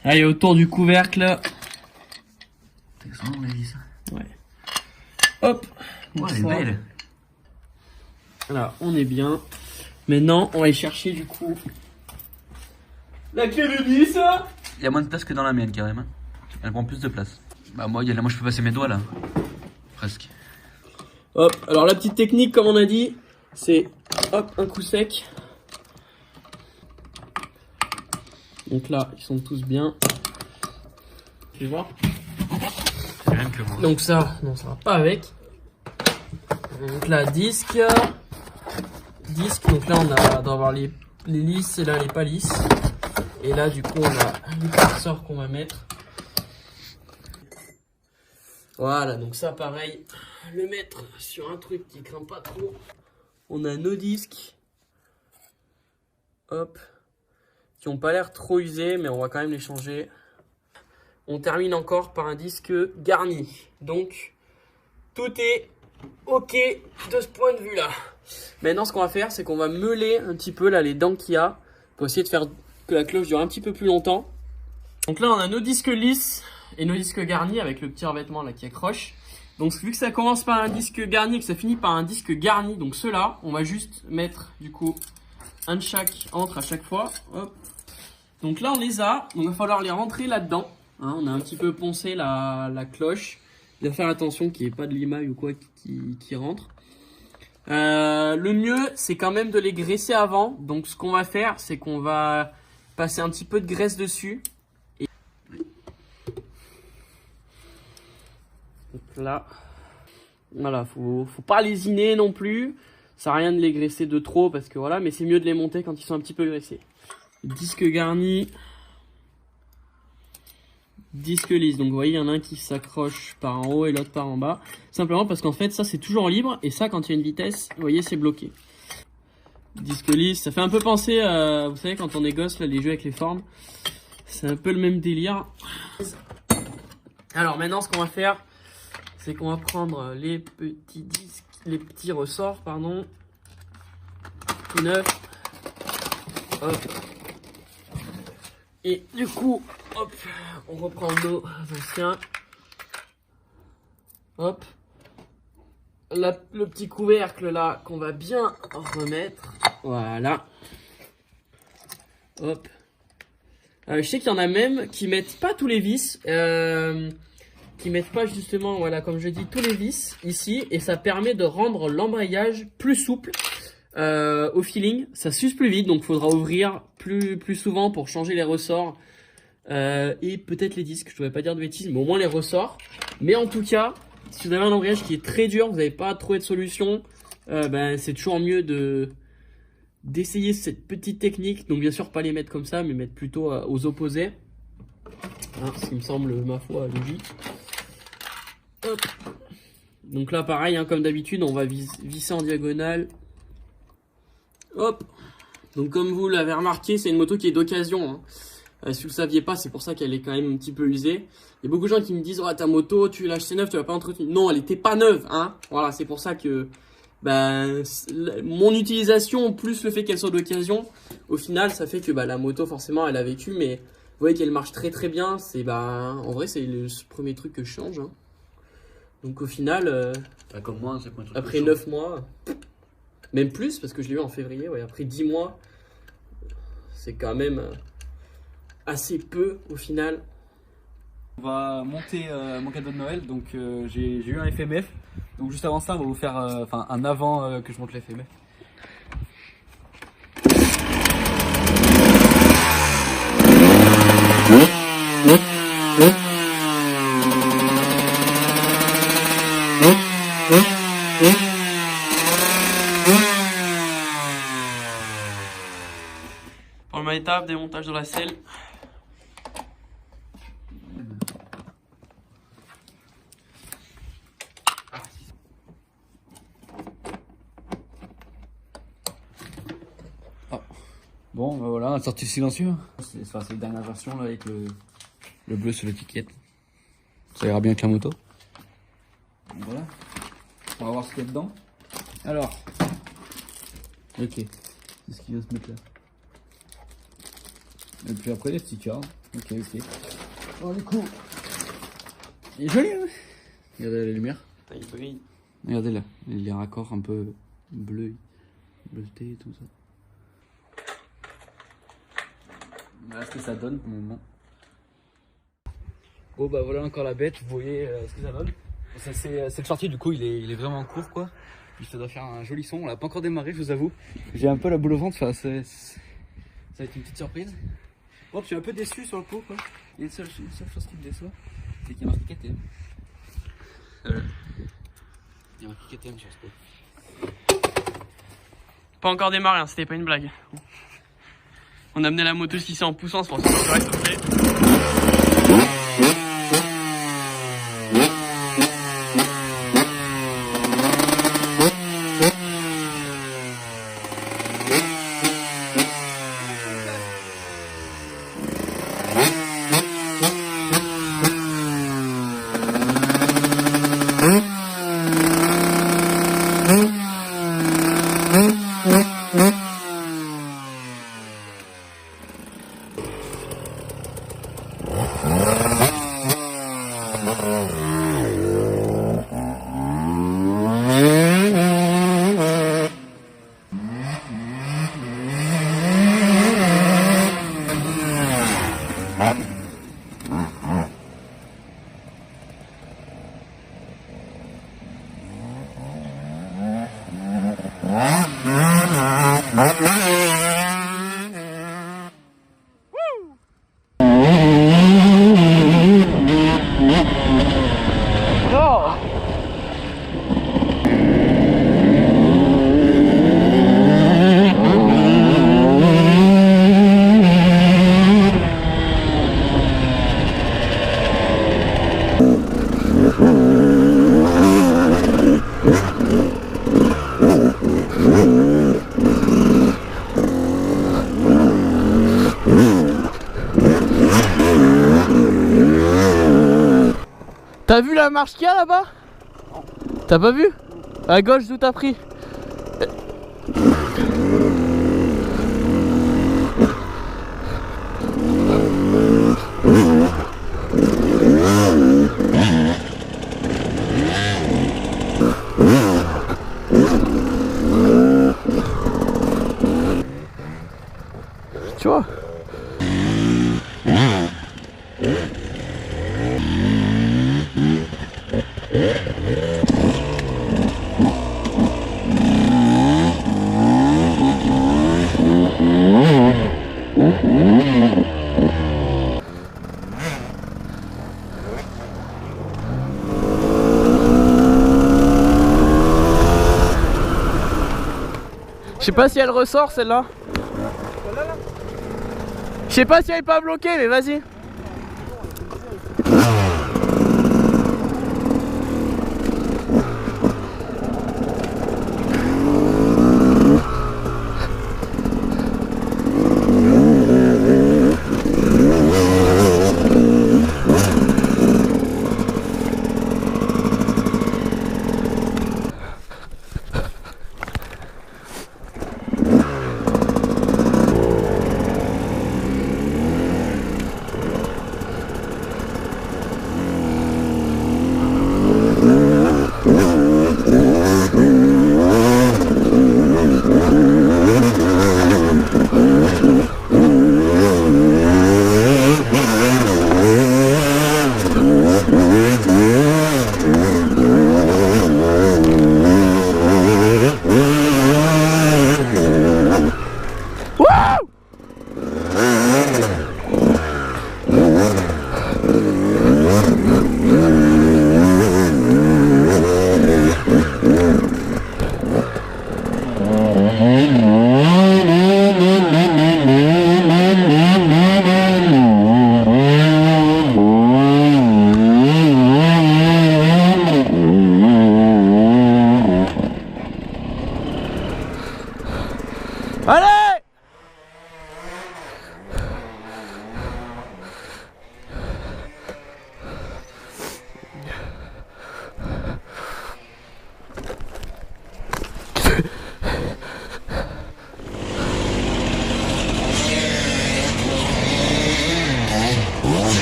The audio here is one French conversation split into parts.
Allez, autour du couvercle. C'est ça, on a dit ça. Ouais. Hop. Oh, elle est belle. Voilà, on est bien. Maintenant, on va aller chercher du coup la clé de 10. Il y a moins de place que dans la mienne, carrément. Elle prend plus de place. Bah, moi, moi je peux passer mes doigts là. Presque. Hop, alors la petite technique, comme on a dit, c'est hop, un coup sec. Donc là, ils sont tous bien. Tu vois. Rien que moi. Donc ça, non, ça va pas avec. Donc là, disque. Donc là, on a doit avoir les lisses et là, les pas lisses. Et là, du coup, on a les curseurs qu'on va mettre. Voilà, donc ça, pareil, le mettre sur un truc qui craint pas trop. On a nos disques. Hop. Qui ont pas l'air trop usés, mais on va quand même les changer. On termine encore par un disque garni. Donc, tout est ok de ce point de vue-là. Maintenant, ce qu'on va faire, c'est qu'on va meuler un petit peu là les dents qu'il y a pour essayer de faire que la cloche dure un petit peu plus longtemps. Donc là, on a nos disques lisses et nos disques garnis avec le petit revêtement là qui accroche. Donc, vu que ça commence par un disque garni et que ça finit par un disque garni, donc ceux-là, on va juste mettre du coup un de chaque entre à chaque fois. Hop. Donc là, on les a. Donc, il va falloir les rentrer là-dedans. Hein, on a un petit peu poncé la cloche. Il faut faire attention qu'il n'y ait pas de limaille ou quoi qui rentre. Le mieux, c'est quand même de les graisser avant. Donc, ce qu'on va faire, c'est qu'on va passer un petit peu de graisse dessus. Et donc là, voilà, faut pas lésiner non plus. Ça sert à rien de les graisser de trop parce que voilà, mais c'est mieux de les monter quand ils sont un petit peu graissés. Disque garni. Disque lisse, donc vous voyez il y en a un qui s'accroche par en haut et l'autre par en bas, simplement parce qu'en fait ça c'est toujours libre et ça quand il y a une vitesse, vous voyez c'est bloqué. Disque lisse, ça fait un peu penser vous savez quand on est gosse là, les jeux avec les formes, c'est un peu le même délire. Alors maintenant ce qu'on va faire, c'est qu'on va prendre les petits disques, les petits ressorts pardon, tout neuf, hop, et du coup hop, on reprend nos anciens. Hop. Le petit couvercle là qu'on va bien remettre. Voilà. Hop. Je sais qu'il y en a même qui mettent pas tous les vis. Qui mettent pas justement, voilà, comme je dis, tous les vis ici. Et ça permet de rendre l'embrayage plus souple. Au feeling. Ça s'use plus vite. Donc il faudra ouvrir plus souvent pour changer les ressorts. Et peut-être les disques, je ne devrais pas dire de bêtises, mais au moins les ressorts. Mais en tout cas, si vous avez un embrayage qui est très dur, vous n'avez pas trouvé de solution, c'est toujours mieux d'essayer cette petite technique. Donc bien sûr pas les mettre comme ça, mais mettre plutôt aux opposés. Hein, ce qui me semble, ma foi, logique. Hop. Donc là pareil, hein, comme d'habitude, on va visser en diagonale. Hop. Donc comme vous l'avez remarqué, c'est une moto qui est d'occasion. Hein. Si vous le saviez pas, c'est pour ça qu'elle est quand même un petit peu usée. Il y a beaucoup de gens qui me disent oh, ta moto, tu l'as achetée neuve, tu l'as pas entretenue. Non, elle était pas neuve, hein. Voilà, c'est pour ça que mon utilisation plus le fait qu'elle soit d'occasion, au final, ça fait que la moto forcément elle a vécu, mais vous voyez qu'elle marche très très bien. C'est en vrai c'est le premier truc que je change. Hein. Donc au final, Comme moi, c'est pas un truc après 9 mois, même plus parce que je l'ai eu en février, ouais, après 10 mois, c'est quand même assez peu au final. On va monter mon cadeau de Noël, donc j'ai eu un FMF. Donc juste avant ça, on va vous faire un avant que je monte l'FMF. Première étape, démontage de la selle. Bon, voilà, sortie silencieux. C'est la dernière version là, avec le bleu sur l'étiquette. Ça ira bien avec la moto. Donc, voilà. On va voir ce qu'il y a dedans. Alors. Ok. C'est ce qui va se mettre là. Et puis après les stickers. Ok, ok. Bon, du coup, il est joli, hein. Regardez la lumière. Il brille. Regardez là, les raccords un peu bleutés et tout ça. Voilà ce que ça donne pour le moment. Bon bah voilà encore la bête, vous voyez ce que ça donne. Cette sortie du coup il est vraiment court quoi. Puis ça doit faire un joli son, on l'a pas encore démarré je vous avoue. J'ai un peu la boule au ventre, enfin, ça va être une petite surprise. Bon je suis un peu déçu sur le coup quoi. Il y a une seule chose qui me déçoit, c'est qu'il y a marqué KTM. Il y a marqué KTM sur ce coup. Pas encore démarré, hein, c'était pas une blague. On a amené la moto ici en poussant, c'est pour ça que ça reste fait. T'as vu la marche qu'il y a là-bas? T'as pas vu? À gauche d'où t'as pris? Tu vois? Je sais pas si elle ressort celle-là. Je sais pas si elle est pas bloquée, mais vas-y.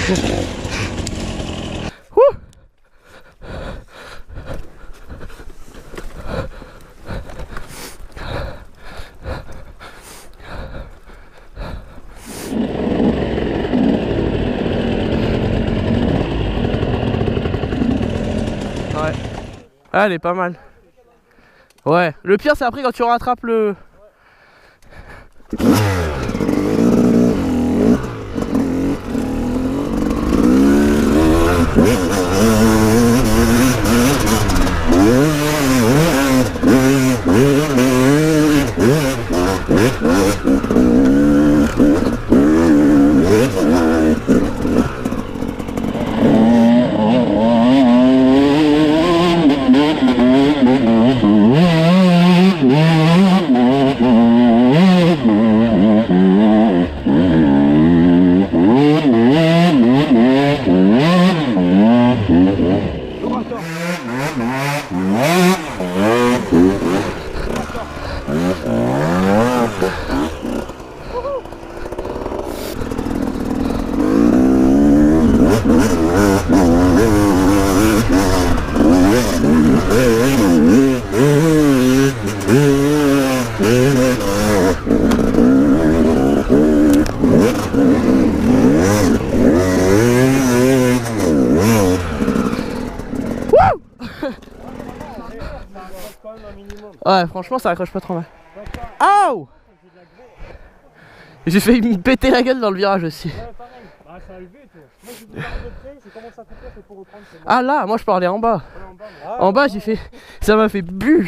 Ouh. Ouais. Ah, elle est pas mal. Ouais. Le pire, c'est après quand tu rattrapes le... Ouais, franchement, ça accroche pas trop mal. Aouh! J'ai failli me péter la gueule dans le virage aussi. Ah là, moi je parlais en bas. En bas, j'ai fait... Ça m'a fait bu.